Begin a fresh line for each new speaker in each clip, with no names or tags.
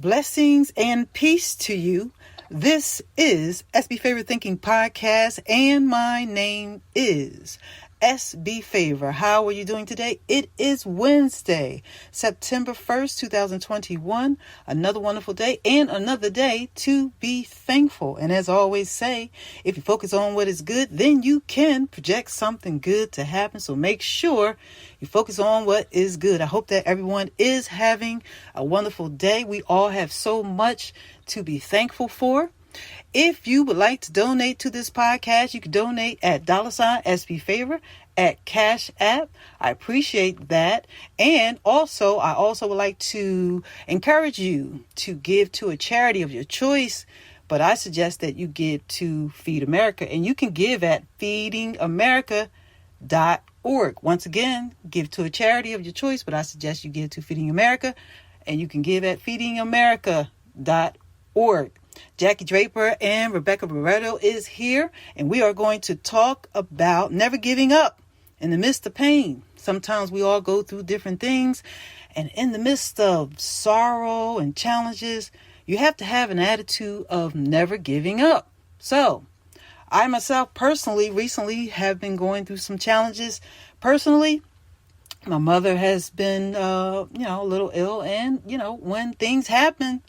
Blessings and peace to you. This is SB Favor Thinking Podcast, and my name is SB Favor. How are you doing today? It is Wednesday, September 1st, 2021. Another wonderful day and another day to be thankful. And as I always say, if you focus on what is good, then you can project something good to happen. So make sure you focus on what is good. I hope that everyone is having a wonderful day. We all have so much to be thankful for. If you would like to donate to this podcast, you can donate at $SB Favor at Cash App. I appreciate that. And also, I also would like to encourage you to give to a charity of your choice. But I suggest that you give to Feed America. And you can give at feedingamerica.org. Once again, give to a charity of your choice. But I suggest you give to Feeding America. And you can give at feedingamerica.org. Jaki, Draper, and Rebecca Barretto is here, and we are going to talk about never giving up in the midst of pain. Sometimes we all go through different things, and in the midst of sorrow and challenges, you have to have an attitude of never giving up. So, I myself personally recently have been going through some challenges. Personally, my mother has been, a little ill, and, when things happen,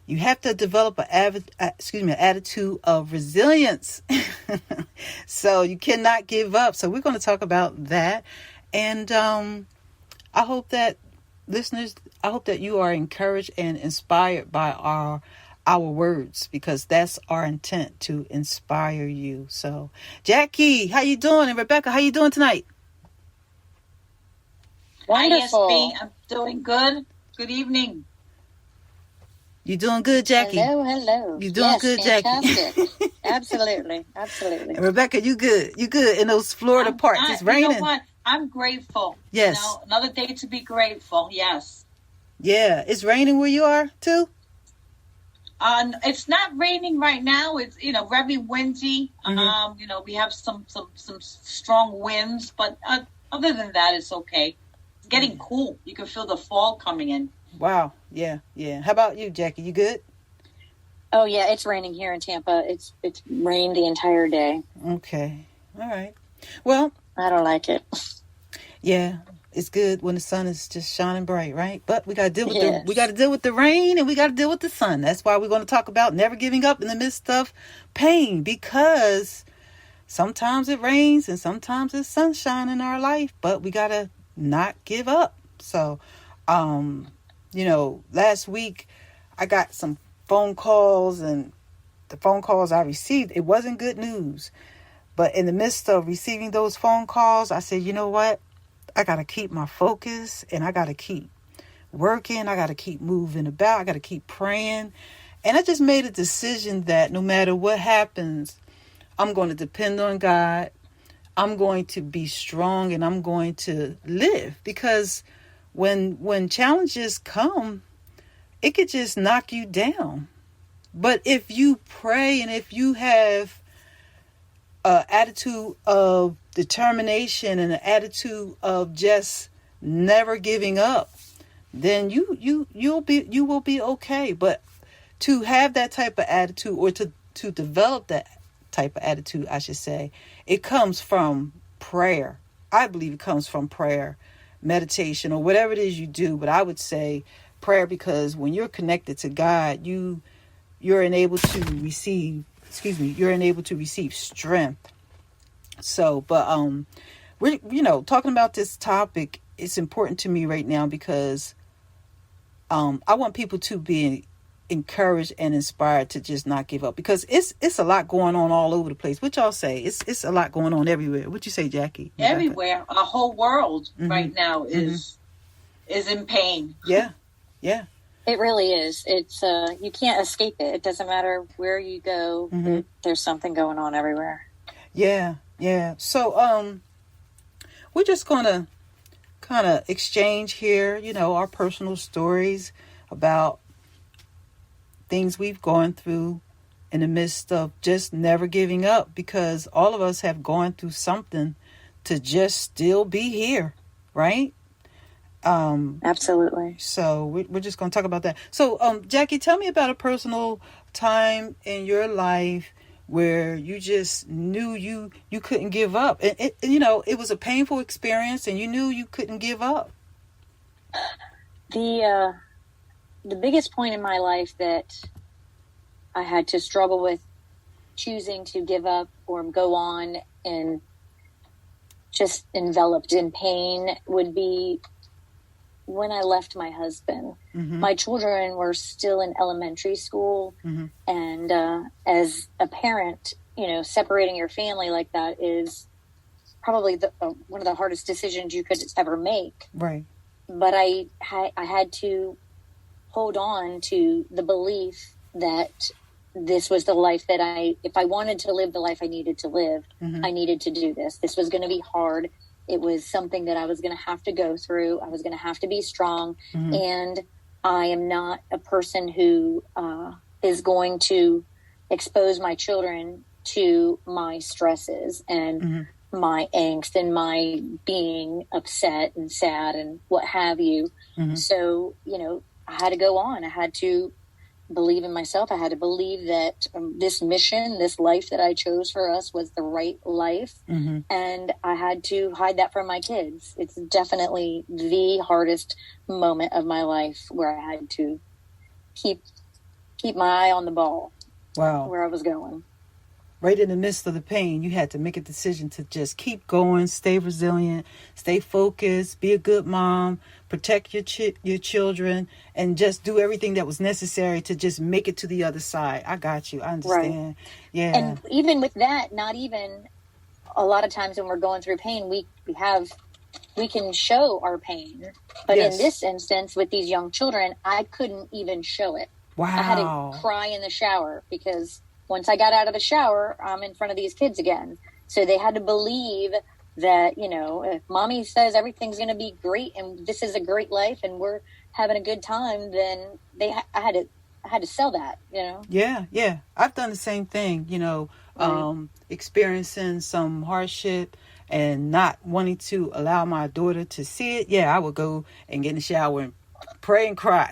you have to develop an attitude of resilience. So you cannot give up. So we're going to talk about that. And I hope that listeners, you are encouraged and inspired by our words, because that's our intent, to inspire you. So Jaki, how you doing? And Rebecca, how you doing tonight?
Wonderful. Hi, SB. I'm doing good. Good evening.
You doing good, Jaki?
Hello.
You doing good,
fantastic.
Jaki?
Absolutely.
And Rebecca, you good in those Florida parts. It's raining.
You know what? I'm grateful.
Yes.
Another day to be grateful. Yes.
Yeah. It's raining where you are too?
It's not raining right now. It's, very windy.
Mm-hmm.
We have some strong winds, but other than that, it's okay. It's getting cool. You can feel the fall coming in.
Wow. Yeah. How about you, Jaki? You good?
Oh, yeah. It's raining here in Tampa. It's rained the entire day.
Okay. All right. Well,
I don't like it.
Yeah. It's good when the sun is just shining bright, right? But we got to deal with the rain, and we got to deal with the sun. That's why we're going to talk about never giving up in the midst of pain, because sometimes it rains and sometimes it's sunshine in our life, but we got to not give up. So, last week I got some phone calls, and the phone calls I received, it wasn't good news. But in the midst of receiving those phone calls, I said, you know what? I got to keep my focus, and I got to keep working. I got to keep moving about. I got to keep praying. And I just made a decision that no matter what happens, I'm going to depend on God. I'm going to be strong, and I'm going to live, because when challenges come, it could just knock you down. But if you pray, and if you have an attitude of determination and an attitude of just never giving up, then you will be okay. But to have that type of attitude, or to develop that type of attitude, I should say, it comes from prayer. I believe it comes from prayer, meditation, or whatever it is you do. But I would say prayer, because when you're connected to God, you're enabled to receive strength. So, but we're talking about this topic. It's important to me right now, because I want people to be encouraged and inspired to just not give up, because it's a lot going on all over the place. What y'all say? It's a lot going on everywhere. What you say, Jaki?
Everywhere. Our whole world right now is in pain.
Yeah.
It really is. It's you can't escape it. It doesn't matter where you go. There's something going on everywhere.
Yeah. So we're just gonna kind of exchange here, our personal stories about things we've gone through in the midst of just never giving up, because all of us have gone through something to just still be here, right?
Absolutely.
So we're just going to talk about that. So, Jaki, tell me about a personal time in your life where you just knew you couldn't give up. And it was a painful experience and you knew you couldn't give up.
The biggest point in my life that I had to struggle with choosing to give up or go on and just enveloped in pain would be when I left my husband.
Mm-hmm.
My children were still in elementary school.
Mm-hmm.
And as a parent, separating your family like that is probably one of the hardest decisions you could ever make.
Right.
But I had to hold on to the belief that this was the life that if I wanted to live the life I needed to live,
mm-hmm.
I needed to do this. This was going to be hard. It was something that I was going to have to go through. I was going to have to be strong.
Mm-hmm.
And I am not a person who is going to expose my children to my stresses and
mm-hmm.
my angst and my being upset and sad and what have you.
Mm-hmm.
So, I had to go on. I had to believe in myself. I had to believe that this mission, this life that I chose for us was the right life.
Mm-hmm.
And I had to hide that from my kids. It's definitely the hardest moment of my life where I had to keep my eye on the ball.
Wow.
Where I was going.
Right in the midst of the pain, you had to make a decision to just keep going, stay resilient, stay focused, be a good mom, protect your children, and just do everything that was necessary to just make it to the other side. I got you. I understand.
Right.
Yeah.
And even with that, not even a lot of times when we're going through pain, we can show our pain. But
yes.
in this instance, with these young children, I couldn't even show it.
Wow.
I had to cry in the shower because once I got out of the shower, I'm in front of these kids again. So they had to believe that, if mommy says everything's going to be great and this is a great life and we're having a good time, then I had to sell that,
Yeah. I've done the same thing, experiencing some hardship and not wanting to allow my daughter to see it. Yeah, I would go and get in the shower and pray and cry.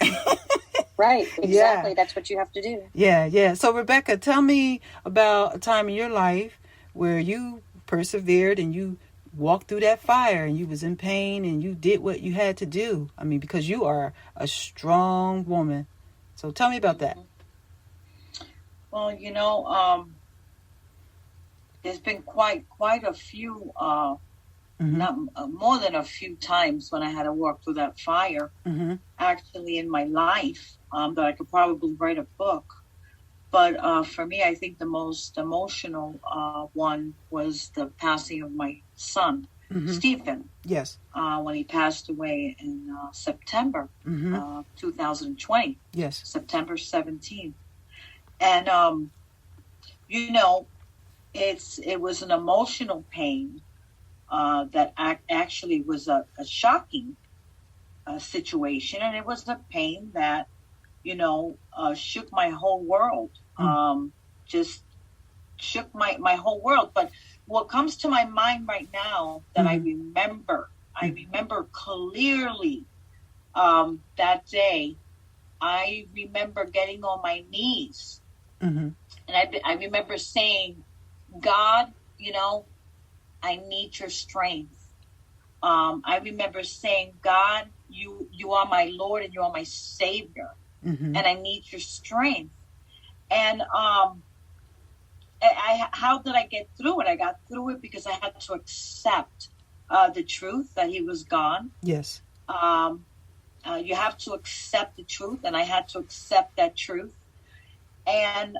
Right, exactly. Yeah. That's what you have to do.
Yeah. So, Rebecca, tell me about a time in your life where you persevered and you walked through that fire and you was in pain and you did what you had to do. I mean, because you are a strong woman. So tell me about that.
Well, there's been quite a few,
mm-hmm.
not more than a few times when I had to walk through that fire,
mm-hmm.
actually in my life, that I could probably write a book. But for me, I think the most emotional one was the passing of my son,
mm-hmm.
Stephen.
Yes.
When he passed away in September
mm-hmm.
2020.
Yes.
September 17th. And, it was an emotional pain that actually was a shocking situation. And it was a pain that, shook my whole world. Just shook my whole world. But what comes to my mind right now that
mm-hmm.
I remember clearly that day. I remember getting on my knees.
Mm-hmm.
And I remember saying, God, I need your strength. I remember saying, God, you are my Lord and you are my Savior.
Mm-hmm.
And I need your strength. And how did I get through it? I got through it because I had to accept the truth that he was gone.
Yes.
You have to accept the truth, and I had to accept that truth. And,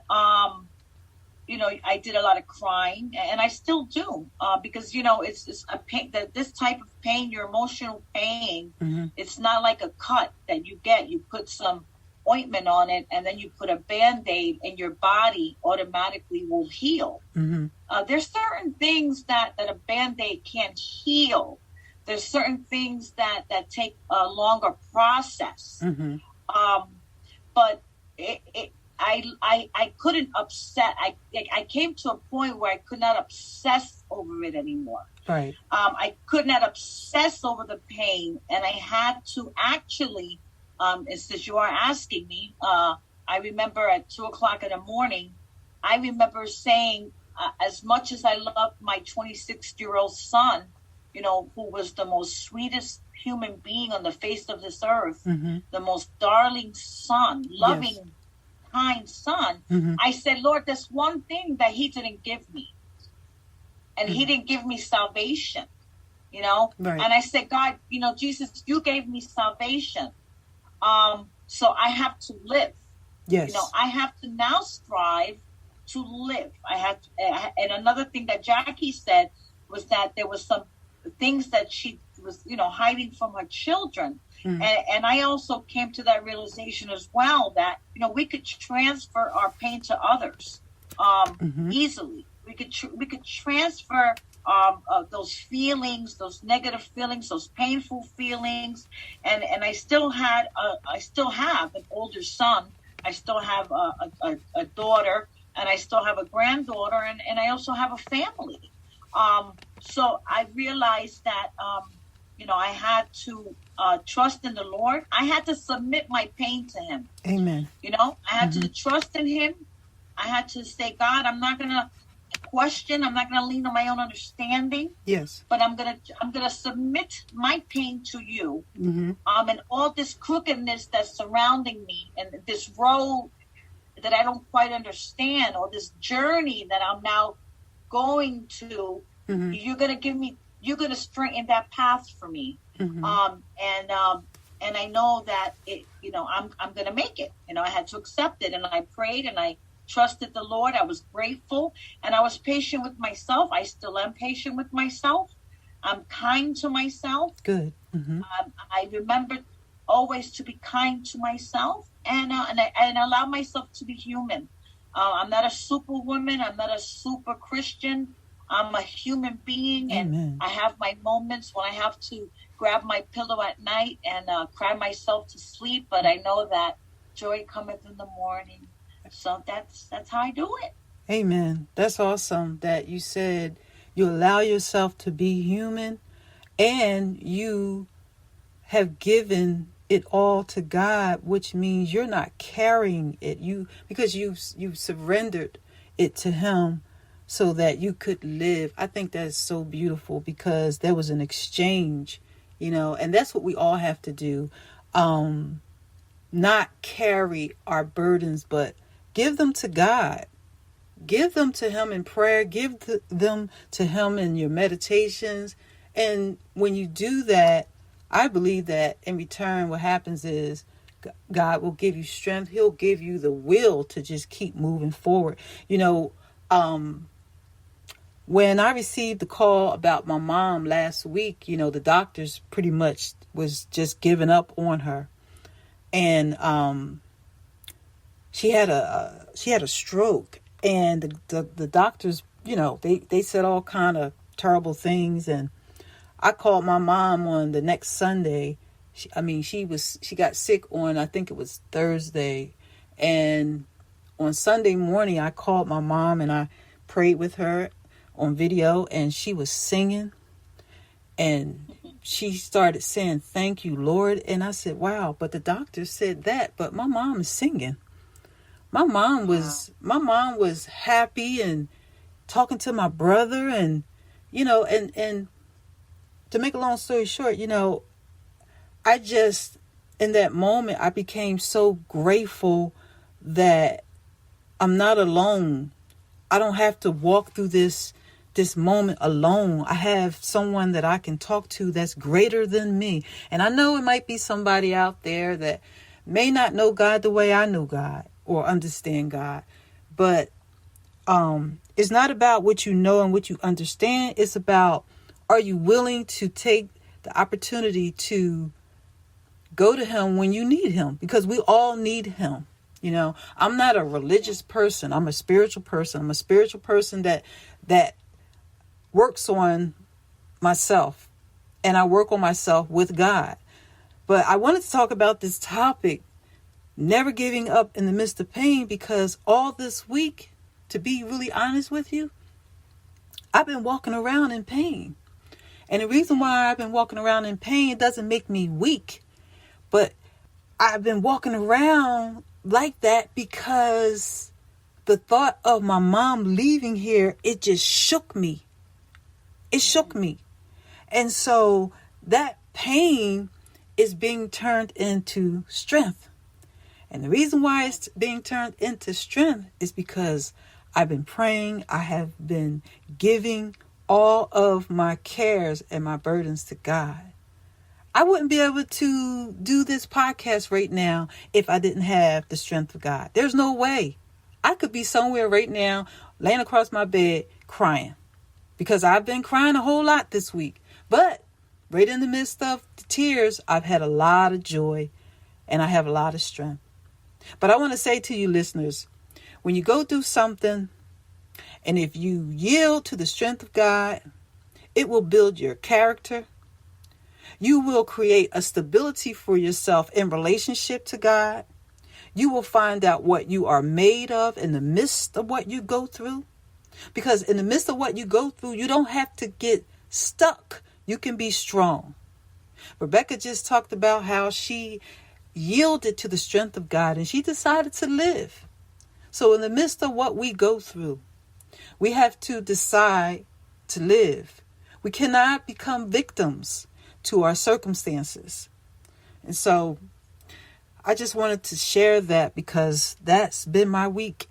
I did a lot of crying, and I still do, because, it's a pain, this type of pain, your emotional pain,
mm-hmm.
it's not like a cut that you get. You put some ointment on it, and then you put a Band-Aid, and your body automatically will heal.
Mm-hmm.
There's certain things that a Band-Aid can't heal. There's certain things that take a longer process.
Mm-hmm.
But I couldn't upset. I came to a point where I could not obsess over it anymore.
Right.
I could not obsess over the pain, and I had to actually, since you are asking me, I remember at 2:00 in the morning, I remember saying, as much as I loved my 26-year-old son, you know, who was the most sweetest human being on the face of this earth, the most darling son, loving, kind son, I said, Lord, there's one thing that he didn't give me. And he didn't give me salvation, you know?
Right.
And I said, God, you know, Jesus, you gave me salvation. So I have to live.
Yes.
You know, I have to now strive to live. And another thing that Jaki said was that there was some things that she was, you know, hiding from her children. And I also came to that realization as well that, you know, we could transfer our pain to others easily. We could transfer those feelings, those negative feelings, those painful feelings, and I still have an older son. I still have a daughter, and I still have a granddaughter, and I also have a family. So I realized that you know, I had to trust in the Lord. I had to submit my pain to Him.
Amen.
You know, I had to trust in Him. I had to say, God, I'm not gonna question. I'm not going to lean on my own understanding.
Yes.
But I'm gonna submit my pain to you. And all this crookedness that's surrounding me, and this road that I don't quite understand, or this journey that I'm now going to. You're gonna straighten that path for me. And I know that you know, I'm gonna make it. You know, I had to accept it, and I prayed, and I trusted the Lord. I was grateful, and I was patient with myself. I still am patient with myself. I'm kind to myself.
Good.
I remember always to be kind to myself, and allow myself to be human. I'm not a superwoman. I'm not a super Christian. I'm a human being, and I have my moments when I have to grab my pillow at night and cry myself to sleep. But I know that joy cometh in the morning. So that's how I do it.
Amen. That's awesome that you said you allow yourself to be human, and you have given it all to God, which means you're not carrying it. Because you surrendered it to Him so that you could live. I think that's so beautiful, because there was an exchange, you know, and that's what we all have to do. Not carry our burdens, but give them to God. Give them to Him in prayer. Give them to Him in your meditations. And when you do that, I believe that in return, what happens is God will give you strength. He'll give you the will to just keep moving forward. You know, when I received the call about my mom last week, you know, the doctors pretty much was just giving up on her. And she had a stroke, and the doctors, you know, they said all kind of terrible things. And I called my mom on the next Sunday. She got sick on, I think it was Thursday, and on Sunday morning I called my mom and I prayed with her on video, and she was singing, and she started saying, "Thank you, Lord." And I said, wow, but the doctor said that, but my mom is singing. My mom was happy and talking to my brother, and, you know, and to make a long story short, you know, I just, in that moment, I became so grateful that I'm not alone. I don't have to walk through this moment alone. I have someone that I can talk to that's greater than me. And I know it might be somebody out there that may not know God the way I know God or understand God. But it's not about what you know and what you understand. It's about, are you willing to take the opportunity to go to Him when you need Him? Because we all need Him. You know, I'm not a religious person. I'm a spiritual person. I'm a spiritual person that works on myself, and I work on myself with God. But I wanted to talk about this topic never giving up in the midst of pain, because all this week, to be really honest with you, I've been walking around in pain. And the reason why I've been walking around in pain doesn't make me weak, but I've been walking around like that because the thought of my mom leaving here, it just shook me. It shook me. And so that pain is being turned into strength. And the reason why it's being turned into strength is because I've been praying. I have been giving all of my cares and my burdens to God. I wouldn't be able to do this podcast right now if I didn't have the strength of God. There's no way. I could be somewhere right now, laying across my bed, crying. Because I've been crying a whole lot this week. But right in the midst of the tears, I've had a lot of joy and I have a lot of strength. But I want to say to you listeners, when you go through something, and if you yield to the strength of God, it will build your character. You will create a stability for yourself in relationship to God. You will find out what you are made of in the midst of what you go through. Because in the midst of what you go through, you don't have to get stuck. You can be strong. Rebecca just talked about how she yielded to the strength of God and she decided to live. So in the midst of what we go through, we have to decide to live. We cannot become victims to our circumstances. And so I just wanted to share that because that's been my week.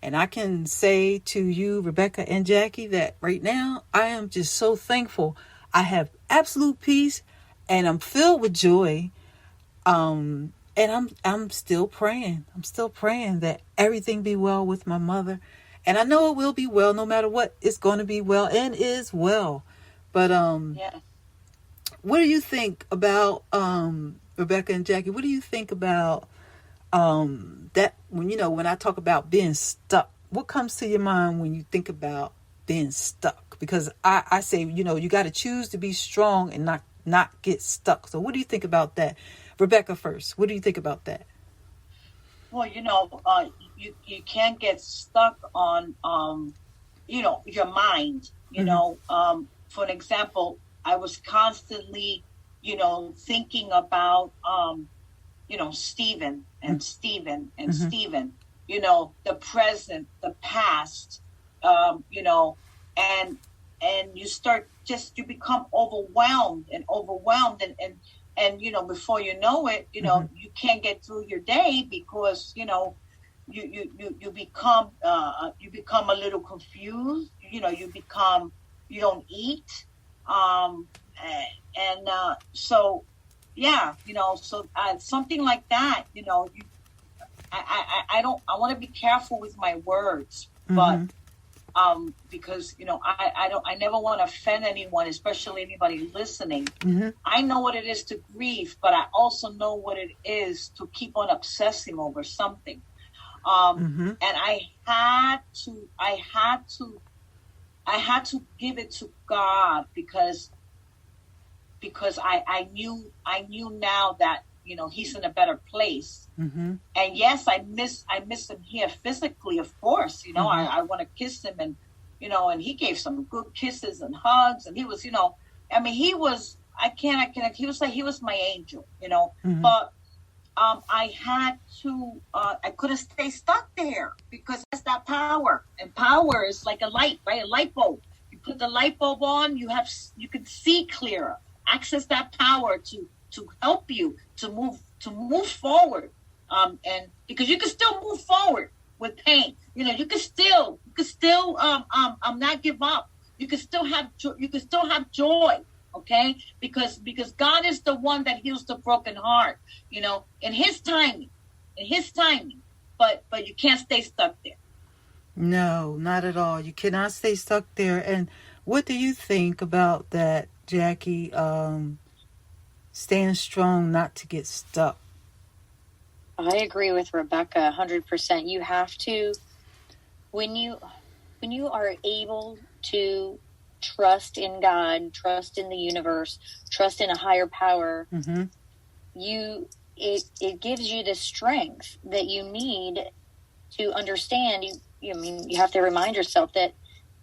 And I can say to you, Rebecca and Jaki, that right now I am just so thankful. I have absolute peace and I'm filled with joy. And I'm still praying. I'm still praying that everything be well with my mother. And I know it will be well, no matter what. It's going to be well and is well. But what do you think about Rebecca and Jaki? What do you think about that when I talk about being stuck? What comes to your mind when you think about being stuck? Because I say, you got to choose to be strong and not get stuck. So what do you think about that? Rebecca first. What do you think about that?
Well, you can't get stuck on, your mind. For an example, I was constantly, thinking about, Stephen and Stephen and Stephen, the present, the past, and you start you become overwhelmed and before you know it, you can't get through your day because, you become a little confused, you don't eat. Something like that, I want to be careful with my words, but, because, I never want to offend anyone, especially anybody listening. I know what it is to grieve, but I also know what it is to keep on obsessing over something. And I had to give it to God because I knew now that, he's in a better place. And yes, I miss him here physically, of course. I want to kiss him and he gave some good kisses and hugs, and he was, he was, he was my angel, but I had to, I couldn't stay stuck there because that's that power, and power is like a light, right? A light bulb. You put the light bulb on, you can see clearer. Access that power to help you to move forward. And because you can still move forward with pain, you can still not give up. You can still have joy. Okay, because God is the one that heals the broken heart, in his timing, but you can't stay stuck there.
No, not at all. You cannot stay stuck there. And what do you think about that, Jaki? Staying strong, not to get stuck.
I agree with Rebecca 100%. You have to, when you are able to trust in God, trust in the universe, trust in a higher power, you it gives you the strength that you need to understand. You have to remind yourself that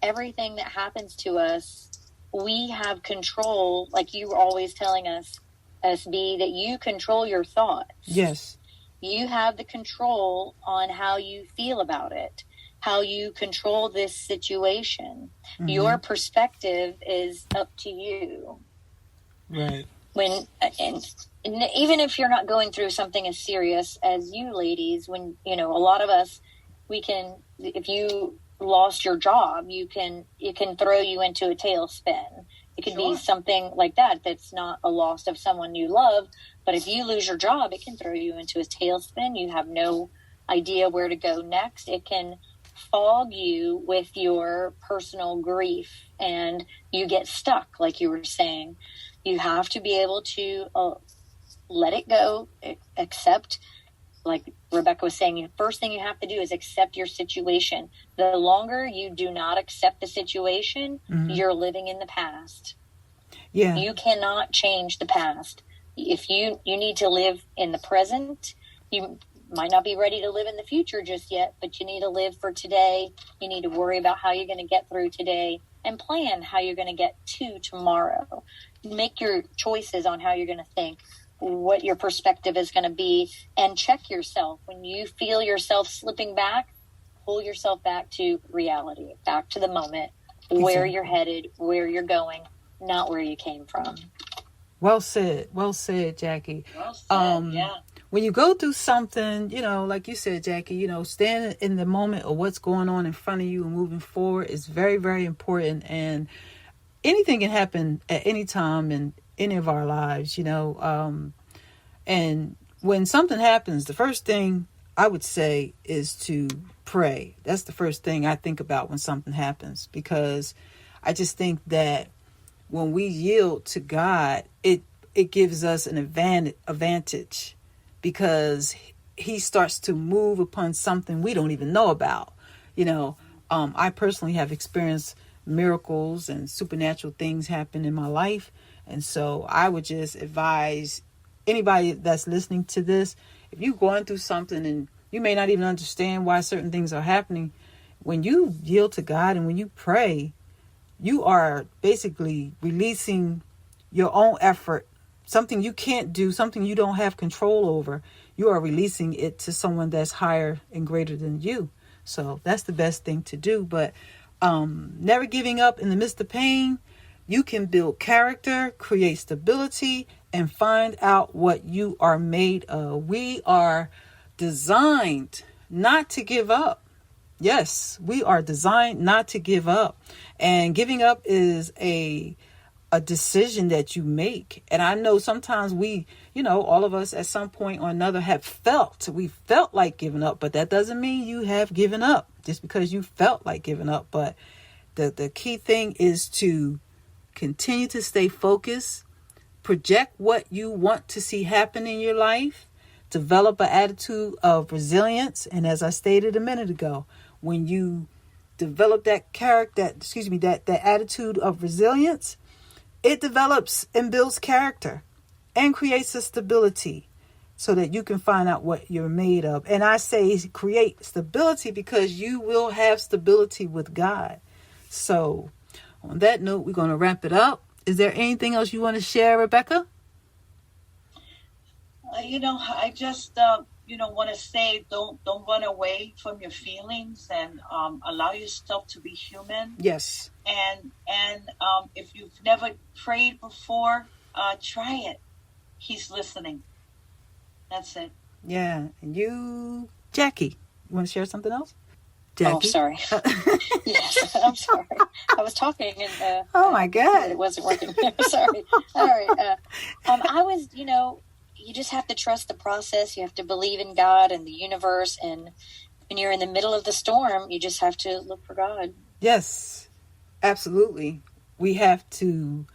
everything that happens to us, we have control. Like you were always telling us, SB, that you control your thoughts.
Yes.
You have the control on how you feel about it, how you control this situation. Mm-hmm. Your perspective is up to you.
Right.
And even if you're not going through something as serious as you ladies, when, a lot of us, if you lost your job, it can throw you into a tailspin. It could be something like that. That's not a loss of someone you love, but if you lose your job, it can throw you into a tailspin. You have no idea where to go next. It can fog you with your personal grief, and you get stuck, like you were saying. You have to be able to let it go, accept. Like Rebecca was saying, the first thing you have to do is accept your situation. The longer you do not accept the situation, mm-hmm. you're living in the past.
Yeah.
You cannot change the past. If you need to live in the present, you might not be ready to live in the future just yet, but you need to live for today. You need to worry about how you're going to get through today and plan how you're going to get to tomorrow. Make your choices on how you're going to think, what your perspective is going to be, and check yourself. When you feel yourself slipping back, pull yourself back to reality, back to the moment, where you're headed, where you're going, not where you came from.
Well said, Jackie.
Well said, yeah.
When you go through something, like you said, Jackie, standing in the moment of what's going on in front of you and moving forward is very, very important. And anything can happen at any time in any of our lives, and when something happens, the first thing I would say is to pray. That's the first thing I think about when something happens, because I just think that when we yield to God, it gives us an advantage, because he starts to move upon something we don't even know about. I personally have experienced miracles and supernatural things happen in my life. And so I would just advise anybody that's listening to this, if you're going through something and you may not even understand why certain things are happening, when you yield to God and when you pray, you are basically releasing your own effort, something you can't do, something you don't have control over. You are releasing it to someone that's higher and greater than you. So that's the best thing to do. But never giving up in the midst of pain. You can build character, create stability, and find out what you are made of. We are designed not to give up. Yes, we are designed not to give up. And giving up is a decision that you make. And I know sometimes we, all of us at some point or another we felt like giving up, but that doesn't mean you have given up just because you felt like giving up. But the key thing is to continue to stay focused, project what you want to see happen in your life, develop an attitude of resilience. And as I stated a minute ago, when you develop that attitude of resilience, it develops and builds character and creates a stability so that you can find out what you're made of. And I say create stability because you will have stability with God. So on that note, we're going to wrap it up. Is there anything else you want to share, Rebecca?
I just, want to say don't run away from your feelings, and allow yourself to be human.
Yes.
And if you've never prayed before, try it. He's listening. That's it.
Yeah. And you, Jackie, you want to share something else? Jackie?
Oh, sorry. Yes, I'm sorry. I was talking and
oh my God,
it wasn't working. Sorry. All right. I was, you just have to trust the process. You have to believe in God and the universe. And when you're in the middle of the storm, you just have to look for God.
Yes, absolutely. We have to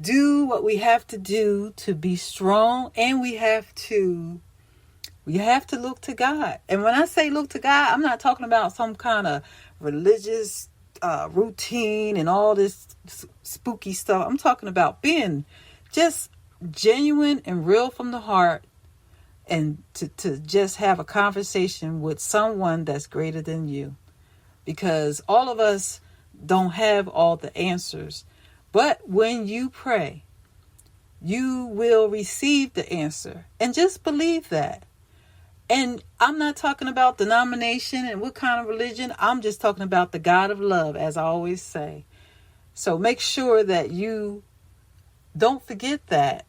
do what we have to do to be strong, and we have to look to God. And when I say look to God, I'm not talking about some kind of religious routine and all this spooky stuff. I'm talking about being just genuine and real from the heart and to just have a conversation with someone that's greater than you. Because all of us don't have all the answers. But when you pray, you will receive the answer. And just believe that. And I'm not talking about denomination and what kind of religion. I'm just talking about the God of love, as I always say. So make sure that you don't forget that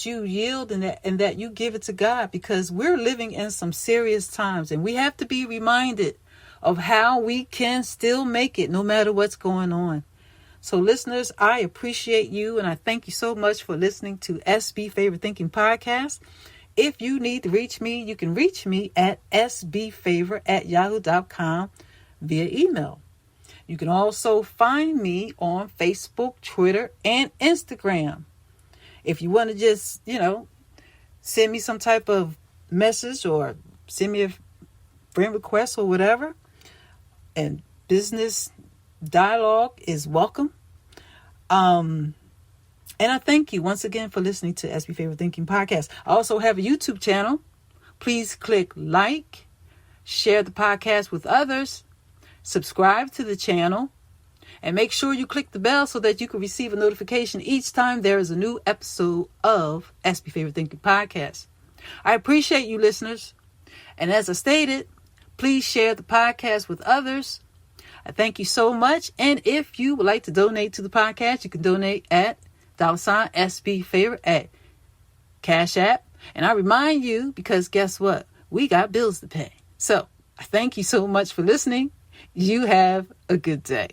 you yield and that you give it to God, because we're living in some serious times and we have to be reminded of how we can still make it no matter what's going on. So listeners, I appreciate you and I thank you so much for listening to SB Favorite Thinking Podcast. If you need to reach me, you can reach me at sbfavor@yahoo.com via email. You can also find me on Facebook, Twitter, and Instagram. If you want to just, send me some type of message or send me a friend request or whatever, and business dialogue is welcome. And I thank you once again for listening to SB Favorite Thinking Podcast. I also have a YouTube channel. Please click like, share the podcast with others, subscribe to the channel, and make sure you click the bell so that you can receive a notification each time there is a new episode of SB Favorite Thinking Podcast. I appreciate you listeners. And as I stated, please share the podcast with others. I thank you so much. And if you would like to donate to the podcast, you can donate at $SB Favorite at Cash App. And I remind you, because guess what? We got bills to pay. So I thank you so much for listening. You have a good day.